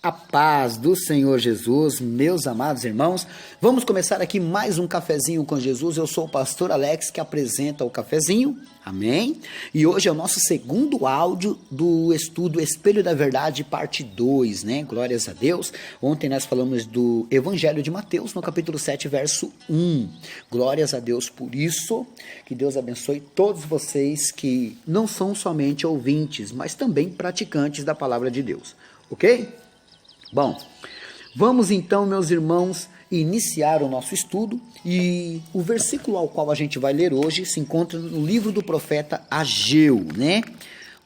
A paz do Senhor Jesus, meus amados irmãos. Vamos começar aqui mais um cafezinho com Jesus. Eu sou o pastor Alex que apresenta o cafezinho, amém? E hoje é o nosso segundo áudio do estudo Espelho da Verdade, parte 2, né? Glórias a Deus. Ontem nós falamos do Evangelho de Mateus, no capítulo 7, verso 1. Glórias a Deus por isso. Que Deus abençoe todos vocês que não são somente ouvintes, mas também praticantes da palavra de Deus, ok? Bom, vamos então, meus irmãos, iniciar o nosso estudo e o versículo ao qual a gente vai ler hoje se encontra no livro do profeta Ageu, né?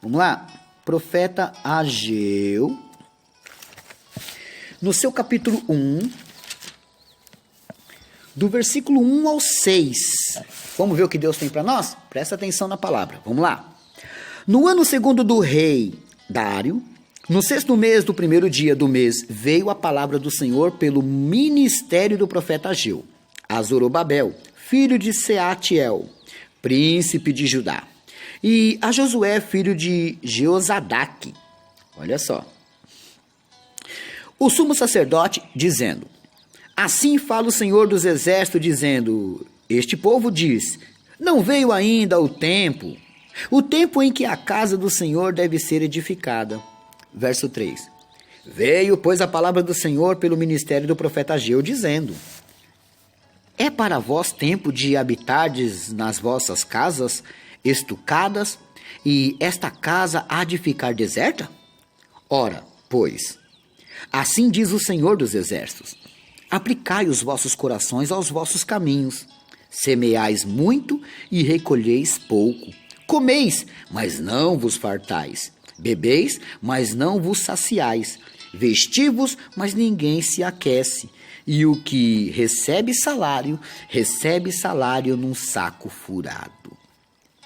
Vamos lá, profeta Ageu, no seu capítulo 1, do versículo 1 ao 6. Vamos ver o que Deus tem para nós? Presta atenção na palavra, vamos lá. No ano segundo do rei Dário, no 6º mês do primeiro dia do mês, veio a palavra do Senhor pelo ministério do profeta Ageu, a Zorobabel, filho de Seatiel, príncipe de Judá, e a Josué, filho de Jeozadaque. Olha só. O sumo sacerdote, dizendo: assim fala o Senhor dos exércitos, dizendo: este povo diz, não veio ainda o tempo em que a casa do Senhor deve ser edificada. Verso 3. Veio, pois, a palavra do Senhor pelo ministério do profeta Ageu, dizendo: é para vós tempo de habitardes nas vossas casas estucadas, e esta casa há de ficar deserta? Ora, pois, assim diz o Senhor dos exércitos: aplicai os vossos corações aos vossos caminhos, semeais muito e recolheis pouco, comeis, mas não vos fartais, bebeis, mas não vos saciais, vestivos, mas ninguém se aquece, e o que recebe salário num saco furado.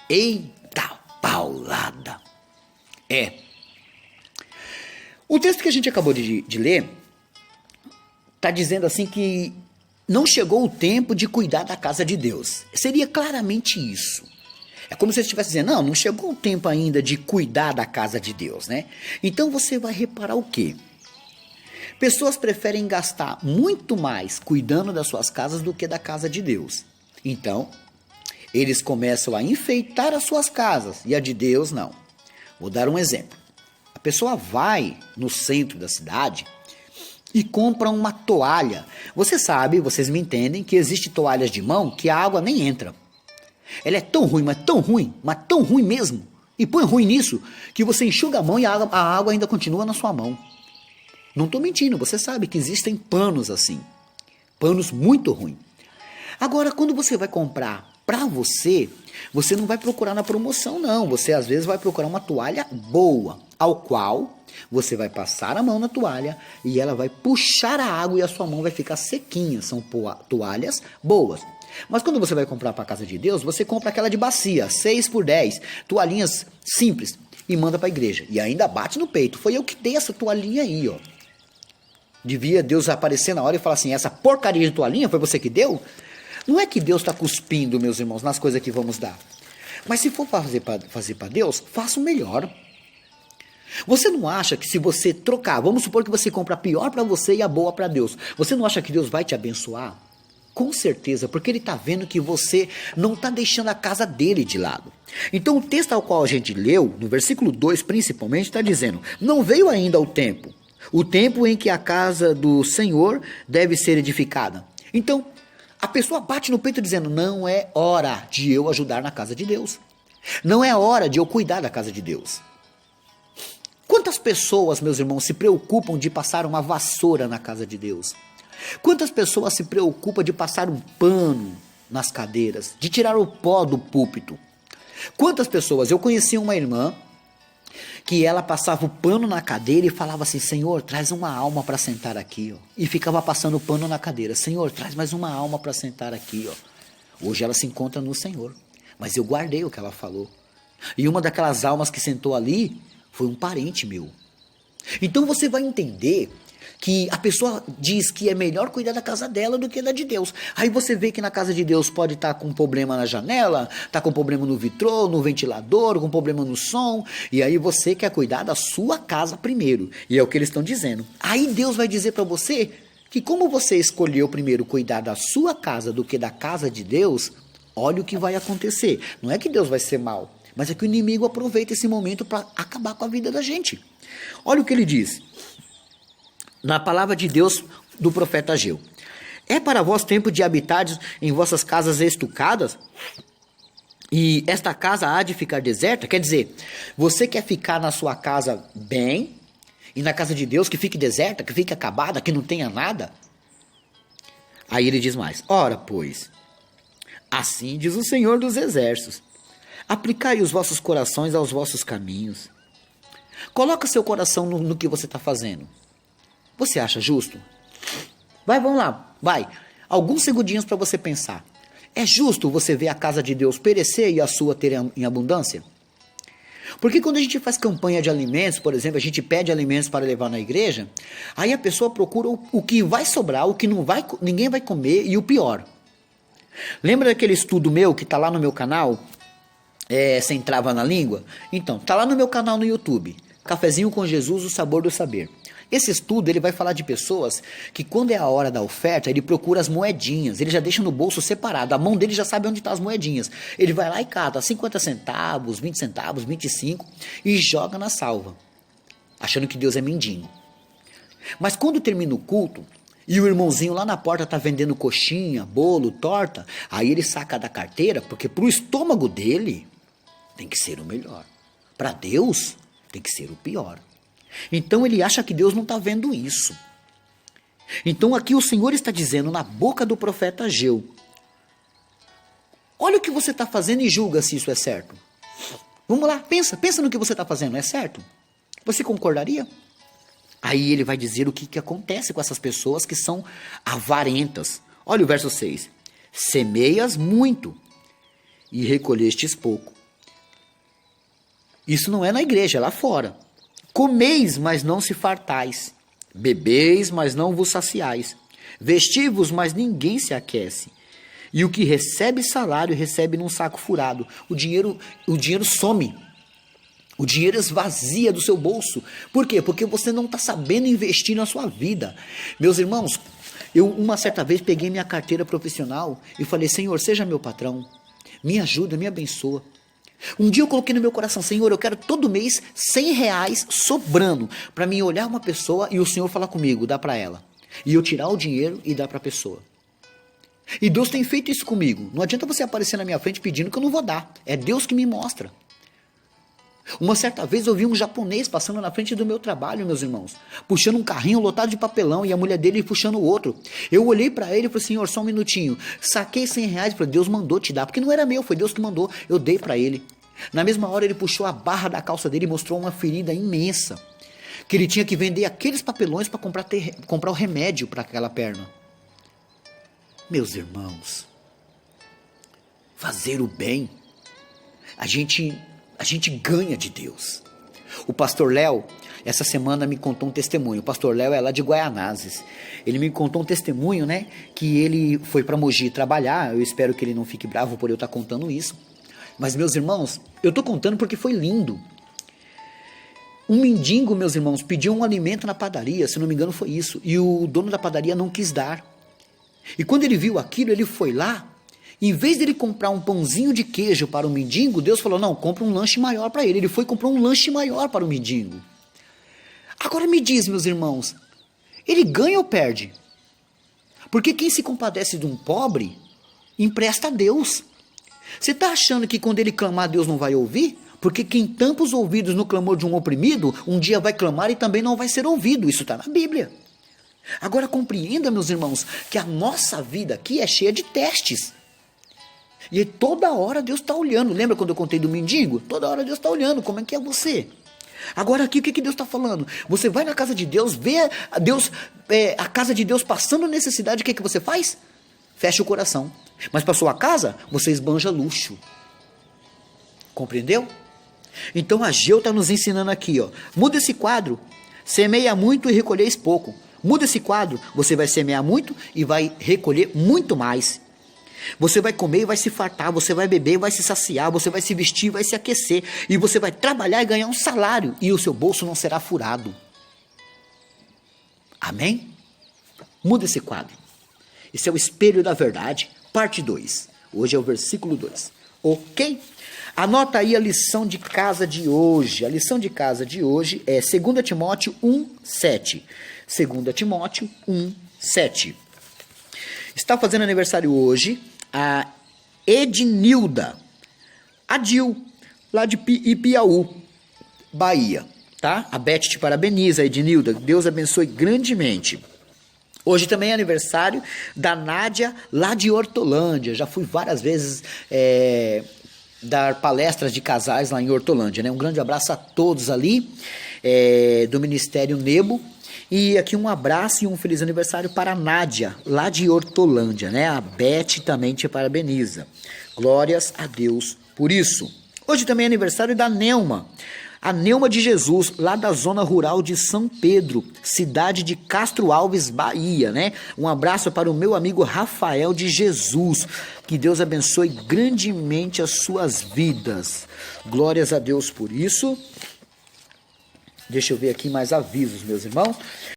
Eita paulada! O texto que a gente acabou de ler está dizendo assim que não chegou o tempo de cuidar da casa de Deus. Seria claramente isso. É como se você estivesse dizendo, não chegou o tempo ainda de cuidar da casa de Deus, né? Então você vai reparar o quê? Pessoas preferem gastar muito mais cuidando das suas casas do que da casa de Deus. Então, eles começam a enfeitar as suas casas e a de Deus não. Vou dar um exemplo. A pessoa vai no centro da cidade e compra uma toalha. Você sabe, vocês me entendem, que existe toalhas de mão que a água nem entra. Ela é tão ruim, mas tão ruim mesmo. E põe ruim nisso, que você enxuga a mão e a água ainda continua na sua mão. Não estou mentindo, você sabe que existem panos assim. Panos muito ruins. Agora, quando você vai comprar para você não vai procurar na promoção, não. Você às vezes vai procurar uma toalha boa, ao qual você vai passar a mão na toalha e ela vai puxar a água e a sua mão vai ficar sequinha. São toalhas boas. Mas quando você vai comprar para a casa de Deus, você compra aquela de bacia, 6 por 10, toalhinhas simples, e manda para a igreja. E ainda bate no peito. Foi eu que dei essa toalhinha aí, ó. Devia Deus aparecer na hora e falar assim, essa porcaria de toalhinha foi você que deu? Não é que Deus está cuspindo, meus irmãos, nas coisas que vamos dar. Mas se for fazer para Deus, faça o melhor. Você não acha que se você trocar, vamos supor que você compra a pior para você e a boa para Deus, você não acha que Deus vai te abençoar? Com certeza, porque Ele está vendo que você não está deixando a casa dele de lado. Então o texto ao qual a gente leu, no versículo 2 principalmente, está dizendo, não veio ainda o tempo em que a casa do Senhor deve ser edificada. Então, a pessoa bate no peito dizendo, não é hora de eu ajudar na casa de Deus. Não é hora de eu cuidar da casa de Deus. Quantas pessoas, meus irmãos, se preocupam de passar uma vassoura na casa de Deus? Quantas pessoas se preocupam de passar um pano nas cadeiras, de tirar o pó do púlpito? Quantas pessoas? Eu conheci uma irmã que ela passava o pano na cadeira e falava assim, Senhor, traz uma alma para sentar aqui, ó. E ficava passando o pano na cadeira, Senhor, traz mais uma alma para sentar aqui, ó. Hoje ela se encontra no Senhor, mas eu guardei o que ela falou. E uma daquelas almas que sentou ali foi um parente meu. Então você vai entender que a pessoa diz que é melhor cuidar da casa dela do que da de Deus. Aí você vê que na casa de Deus pode estar com problema na janela, está com problema no vitrô, no ventilador, com problema no som, e aí você quer cuidar da sua casa primeiro. E é o que eles estão dizendo. Aí Deus vai dizer para você que como você escolheu primeiro cuidar da sua casa do que da casa de Deus, olha o que vai acontecer. Não é que Deus vai ser mau, mas é que o inimigo aproveita esse momento para acabar com a vida da gente. Olha o que ele diz. Na palavra de Deus do profeta Ageu. É para vós tempo de habitardes em vossas casas estucadas? E esta casa há de ficar deserta? Quer dizer, você quer ficar na sua casa bem, e na casa de Deus que fique deserta, que fique acabada, que não tenha nada? Aí ele diz mais. Ora, pois, assim diz o Senhor dos Exércitos. Aplicai os vossos corações aos vossos caminhos. Coloca seu coração no que você está fazendo. Você acha justo? Vai, vamos lá, vai. Alguns segundinhos para você pensar. É justo você ver a casa de Deus perecer e a sua ter em abundância? Porque quando a gente faz campanha de alimentos, por exemplo, a gente pede alimentos para levar na igreja, aí a pessoa procura o que vai sobrar, o que não vai, ninguém vai comer e o pior. Lembra daquele estudo meu que está lá no meu canal, Sem Trava na Língua? Então, está lá no meu canal no YouTube, Cafezinho com Jesus, o Sabor do Saber. Esse estudo ele vai falar de pessoas que quando é a hora da oferta, ele procura as moedinhas, ele já deixa no bolso separado, a mão dele já sabe onde estão as moedinhas. Ele vai lá e cata 50 centavos, 20 centavos, 25 e joga na salva, achando que Deus é mendigo. Mas quando termina o culto e o irmãozinho lá na porta está vendendo coxinha, bolo, torta, aí ele saca da carteira, porque para o estômago dele tem que ser o melhor. Para Deus tem que ser o pior. Então ele acha que Deus não está vendo isso. Então aqui o Senhor está dizendo na boca do profeta Ageu: olha o que você está fazendo e julga se isso é certo. Vamos lá, pensa no que você está fazendo, é certo? Você concordaria? Aí ele vai dizer o que acontece com essas pessoas que são avarentas. Olha o verso 6. Semeias muito e recolhestes pouco. Isso não é na igreja, é lá fora. Comeis, mas não se fartais. Bebeis, mas não vos saciais. Vestivos, mas ninguém se aquece. E o que recebe salário, recebe num saco furado. O dinheiro some. O dinheiro esvazia do seu bolso. Por quê? Porque você não está sabendo investir na sua vida. Meus irmãos, eu uma certa vez peguei minha carteira profissional e falei: Senhor, seja meu patrão. Me ajuda, me abençoa. Um dia eu coloquei no meu coração: Senhor, eu quero todo mês R$100 sobrando para mim olhar uma pessoa e o Senhor falar comigo, dá para ela. E eu tirar o dinheiro e dar para a pessoa. E Deus tem feito isso comigo. Não adianta você aparecer na minha frente pedindo que eu não vou dar. É Deus que me mostra. Uma certa vez eu vi um japonês passando na frente do meu trabalho, meus irmãos, puxando um carrinho lotado de papelão e a mulher dele puxando o outro. Eu olhei para ele e falei: Senhor, só um minutinho. Saquei R$100, falei: Deus mandou te dar, porque não era meu, foi Deus que mandou. Eu dei para ele. Na mesma hora ele puxou a barra da calça dele e mostrou uma ferida imensa, que ele tinha que vender aqueles papelões para comprar o remédio para aquela perna. Meus irmãos, fazer o bem, a gente ganha de Deus. O pastor Léo, essa semana me contou um testemunho. O pastor Léo é lá de Guaianazes. Ele me contou um testemunho, né? Que ele foi para Mogi trabalhar. Eu espero que ele não fique bravo por eu estar contando isso. Mas, meus irmãos, eu estou contando porque foi lindo. Um mendigo, meus irmãos, pediu um alimento na padaria. Se não me engano foi isso. E o dono da padaria não quis dar. E quando ele viu aquilo, ele foi lá. Em vez dele comprar um pãozinho de queijo para o mendigo, Deus falou: não, compra um lanche maior para ele. Ele foi comprar um lanche maior para o mendigo. Agora me diz, meus irmãos, ele ganha ou perde? Porque quem se compadece de um pobre, empresta a Deus. Você está achando que quando ele clamar, Deus não vai ouvir? Porque quem tampa os ouvidos no clamor de um oprimido, um dia vai clamar e também não vai ser ouvido. Isso está na Bíblia. Agora compreenda, meus irmãos, que a nossa vida aqui é cheia de testes. E toda hora Deus está olhando. Lembra quando eu contei do mendigo? Toda hora Deus está olhando. Como é que é você? Agora aqui o que Deus está falando? Você vai na casa de Deus, vê a casa de Deus passando necessidade, o que você faz? Fecha o coração. Mas para sua casa, você esbanja luxo. Compreendeu? Então Ageu está nos ensinando aqui, ó. Muda esse quadro. Semeia muito e recolheis pouco. Muda esse quadro, você vai semear muito e vai recolher muito mais. Você vai comer e vai se fartar, você vai beber e vai se saciar, você vai se vestir e vai se aquecer, e você vai trabalhar e ganhar um salário, e o seu bolso não será furado. Amém? Muda esse quadro. Esse é o espelho da verdade, parte 2. Hoje é o versículo 2. Ok? Anota aí a lição de casa de hoje. A lição de casa de hoje é 2 Timóteo 1:7. 2 Timóteo 1:7. Está fazendo aniversário hoje a Ednilda Adil, lá de Ipiaú, Bahia. Tá? A Beth te parabeniza, Ednilda. Deus abençoe grandemente. Hoje também é aniversário da Nádia, lá de Hortolândia. Já fui várias vezes dar palestras de casais lá em Hortolândia, né? Um grande abraço a todos ali do Ministério Nebo. E aqui um abraço e um feliz aniversário para a Nádia, lá de Hortolândia, né? A Beth também te parabeniza. Glórias a Deus por isso. Hoje também é aniversário da Neuma. A Neuma de Jesus, lá da zona rural de São Pedro, cidade de Castro Alves, Bahia, né? Um abraço para o meu amigo Rafael de Jesus. Que Deus abençoe grandemente as suas vidas. Glórias a Deus por isso. Deixa eu ver aqui mais avisos, meus irmãos.